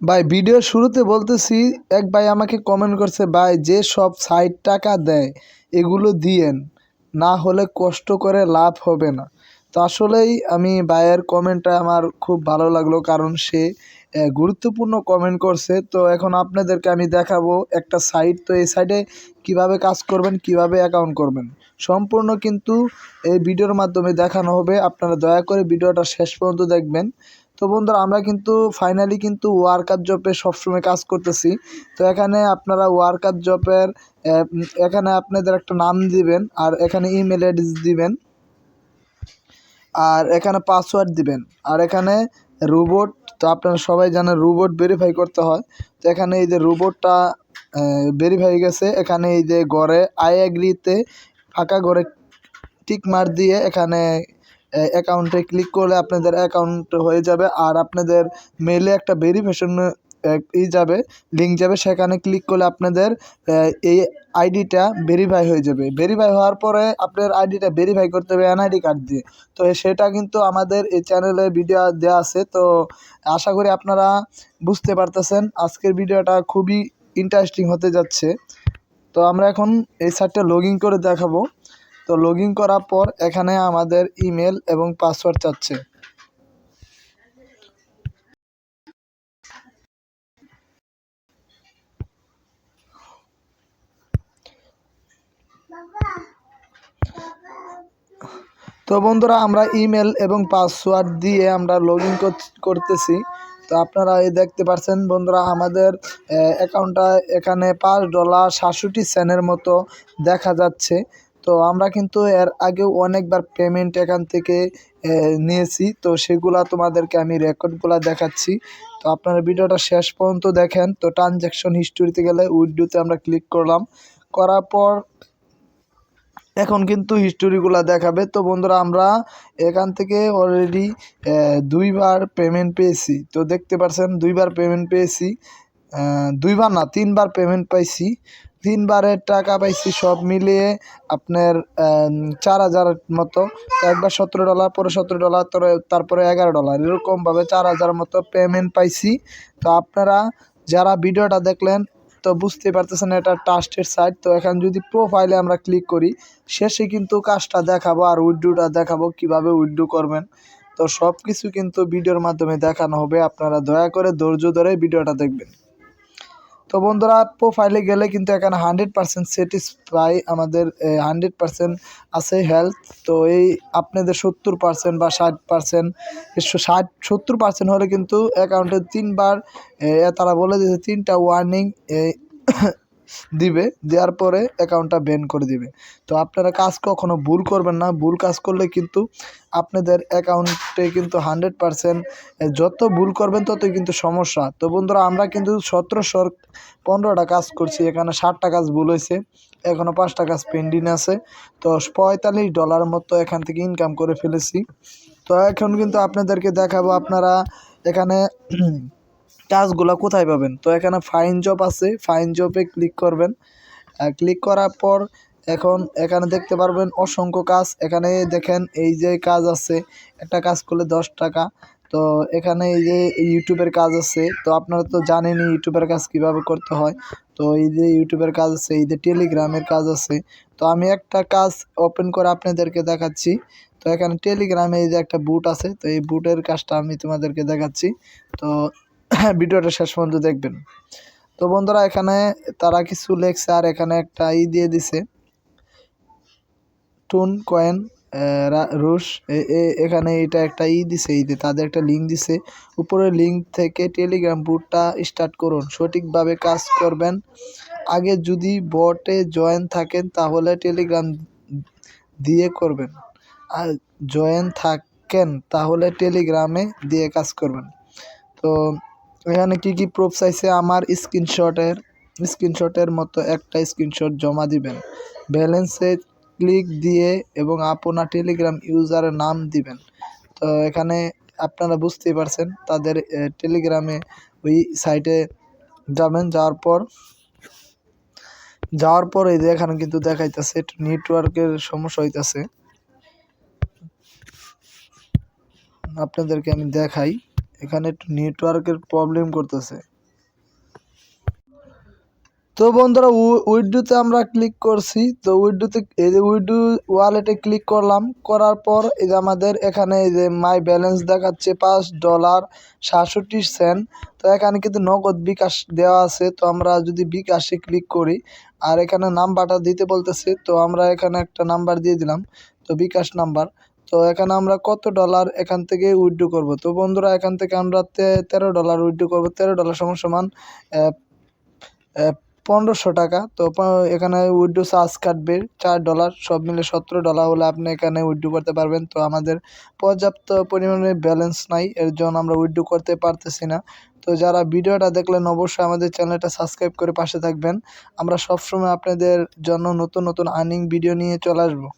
ভাই ভিডিওর শুরুতে বলতেছি, এক ভাই আমাকে কমেন্ট করছে, ভাই যে সব সাইট টাকা দেয় এগুলো দিয়েন, না হলে কষ্ট করে লাভ হবে না। তো আসলেই আমি ভাইয়ের কমেন্টটা আমার খুব ভালো লাগলো, কারণ সে গুরুত্বপূর্ণ কমেন্ট করছে। তো এখন আপনাদেরকে আমি দেখাবো একটা সাইট। তো এই সাইটে কিভাবে কাজ করবেন, কিভাবে অ্যাকাউন্ট করবেন, সম্পূর্ণ কিন্তু এই ভিডিওর মাধ্যমে দেখানো হবে। আপনারা দয়া করে ভিডিওটা শেষ পর্যন্ত দেখবেন। তো বন্ধুরা, আমরা কিন্তু ফাইনালি কিন্তু ওয়ার্কার জবে সবসময় কাজ করতেছি। তো এখানে আপনারা ওয়ার্কার জবের এখানে আপনাদের একটা নাম দিবেন, আর এখানে ইমেল অ্যাড্রেস দিবেন, আর এখানে পাসওয়ার্ড দিবেন, আর এখানে রোবট। তো আপনারা সবাই জানেন রোবট ভেরিফাই করতে হয়। তো এখানে এই যে রোবটটা ভেরিফাই হয়ে গেছে। এখানে এই যে ঘরে আই এগ্রিতে ফাঁকা ঘরে টিক মার দিয়ে এখানে অ্যাকাউন্টে ক্লিক করলে আপনাদের অ্যাকাউন্ট হয়ে যাবে। আর আপনাদের মেলে একটা ভেরিফিকেশন যাবে, লিঙ্ক যাবে, সেখানে ক্লিক করলে আপনাদের এই আইডিটা ভেরিফাই হয়ে যাবে। ভেরিফাই হওয়ার পরে আপনার আইডিটা ভেরিফাই করতে হবে এনআইডি কার্ড দিয়ে। তো সেটা কিন্তু আমাদের এই চ্যানেলে ভিডিও দেওয়া আছে। তো আশা করি আপনারা বুঝতে পারতেছেন আজকের ভিডিওটা খুবই ইন্টারেস্টিং হতে যাচ্ছে। তো আমরা এখন এই সাইটটা লগ ইন করে দেখাবো। তো লগ ইন করার পর এখানে আমাদের ইমেল এবং পাসওয়ার্ড চাচ্ছে। তো বন্ধুরা, আমরা ইমেল এবং পাসওয়ার্ড দিয়ে আমরা লগ ইন করতেছি। তো আপনারা এই দেখতে পাচ্ছেন বন্ধুরা, আমাদের অ্যাকাউন্টটা এখানে $5.67 মতো দেখা যাচ্ছে। তো আমরা কিন্তু এর আগেও অনেকবার পেমেন্ট এখান থেকে নিয়েছি। তো সেগুলা তোমাদেরকে আমি রেকর্ডগুলো দেখাচ্ছি। তো আপনারা ভিডিওটা শেষ পর্যন্ত দেখেন। তো ট্রানজ্যাকশন হিস্টোরিতে গেলে উইথড্রোতে আমরা ক্লিক করলাম, করার পর এখন কিন্তু হিস্টোরিগুলো দেখাবে। তো বন্ধুরা, আমরা এখান থেকে অলরেডি দুইবার পেমেন্ট পেয়েছি। তো দেখতে পাচ্ছেন দুইবার পেমেন্ট পেয়েছি, দুইবার না, তিনবার পেমেন্ট পাইছি। তিনবারের টাকা পাইছি সব মিলিয়ে আপনার 4,000 মতো। একবার $17, পরে $17, তারপরে $11, এরকমভাবে 4,000 মতো পেমেন্ট পাইছি। তো আপনারা যারা ভিডিওটা দেখলেন, তো বুঝতে পারতেছেন এটা ট্রাস্টেড সাইট। তো এখানে যদি প্রোফাইলে আমরা ক্লিক করি, শেষে কিন্তু কাজটা দেখাবো আর উইথড্রোটা দেখাবো, কিভাবে উইথড্রো করবেন। তো সব কিছু কিন্তু ভিডিওর মাধ্যমে দেখানো হবে। আপনারা দয়া করে ধৈর্য ধরে ভিডিওটা দেখবেন। তো বন্ধুরা, প্রোফাইলে গেলে কিন্তু এখানে 100% স্যাটিসফাই, আমাদের 100% আছে হেলথ। তো এই আপনাদের 70% বা 60%, 70% হলে কিন্তু অ্যাকাউন্টে তিনবার তারা বলে দিয়েছে 3টা ওয়ার্নিং দিবে, দেওয়ার পরে অ্যাকাউন্টটা ব্যান করে দিবে। তো আপনারা কাজ কখনো ভুল করবেন না। ভুল কাজ করলে কিন্তু আপনাদের অ্যাকাউন্টে কিন্তু 100% যত ভুল করবেন ততই কিন্তু সমস্যা। তো বন্ধুরা, আমরা কিন্তু 1715টা কাজ করছি, এখানে 60টা কাজ ভুল হয়েছে, এখনও 5টা কাজ পেন্ডিং আছে। তো $45 মতো এখান থেকে ইনকাম করে ফেলেছি। তো এখন কিন্তু আপনাদেরকে দেখাবো আপনারা এখানে কাজগুলো কোথায় পাবেন। তো এখানে ফাইন জব আছে, ফাইন জবে ক্লিক করবেন। ক্লিক করার পর এখন এখানে দেখতে পারবেন অসংখ্য কাজ। এখানে দেখেন এই যে কাজ আছে, একটা কাজ করলে 10 টাকা। তো এখানে এই যে ইউটিউবের কাজ আছে। তো আপনারা তো জানেনই ইউটিউবের কাজ কিভাবে করতে হয়। তো এই যে ইউটিউবের কাজ আছে, এই যে টেলিগ্রামের কাজ আছে। তো আমি একটা কাজ ওপেন করে আপনাদেরকে দেখাচ্ছি। তো এখানে টেলিগ্রামে এই যে একটা বুট আছে, তো এই বুটের কাজটা আমি তোমাদেরকে দেখাচ্ছি। তো ভিডিওটা শেষ পর্যন্ত দেখবেন। তো বন্ধুরা, এখানে তারা কিছু লেখছে, আর এখানে একটা দিয়ে দিছে টুন কয়েন রুশ। এখানে এটা একটা দিছে, তাদের একটা লিঙ্ক দিছে। উপরের লিঙ্ক থেকে টেলিগ্রাম বুটটা স্টার্ট করুন, সঠিকভাবে কাজ করবেন। আগে যদি বটে জয়েন থাকেন তাহলে টেলিগ্রাম দিয়ে করবেন, আর জয়েন থাকেন তাহলে টেলিগ্রামে দিয়ে কাজ করবেন। তো এখানে কি কি প্রুফ চাইছে, আমার স্ক্রিনশটের মতো একটা স্ক্রিনশট জমা দিবেন, ব্যালেন্সে ক্লিক দিয়ে এবং আপনার টেলিগ্রাম ইউজারের নাম দিবেন। তো এখানে আপনারা বুঝতেই পারছেন তাদের টেলিগ্রামে ওই সাইটে যাবেন। যাওয়ার পর এই যে এখানে কিন্তু দেখাইতেছে একটু নেটওয়ার্কের সমস্যা হইতেছে, আপনাদেরকে আমি দেখাই। এখানে একটু নেটওয়ার্কের প্রবলেম করতেছে। তো বন্ধুরা উইথড্রোতে আমরা ক্লিক করছি। তো উইথড্রোতে এই যে উইথড্রো ওয়ালেটে ক্লিক করলাম, করার পর এই যে আমাদের এখানে এই যে মাই ব্যালেন্স দেখাচ্ছে $5.67। তো এখানে কিন্তু নগদ বিকাশ দেওয়া আছে। তো আমরা যদি বিকাশে ক্লিক করি আর এখানে নাম্বারটা দিতে বলতেছে, তো আমরা এখানে একটা নাম্বার দিয়ে দিলাম, তো বিকাশ নাম্বার। তো এখানে আমরা কত ডলার এখান থেকে উইথড্রো করব। তো বন্ধুরা এখান থেকে আমরা $13 উইথড্রো করবো। $13 সমান সমান 1500 টাকা। তো এখানে উইথড্রো চার্জ কাটবে $4, সব মিলে $17 হলে আপনি এখানে উইথড্রো করতে পারবেন। তো আমাদের পর্যাপ্ত পরিমাণে ব্যালেন্স নাই, এর জন্য আমরা উইথড্রো করতে পারতেছি না। তো যারা ভিডিওটা দেখলেন অবশ্যই আমাদের চ্যানেলটা সাবস্ক্রাইব করে পাশে থাকবেন। আমরা সবসময় আপনাদের জন্য নতুন নতুন আর্নিং ভিডিও নিয়ে চলে আসবো।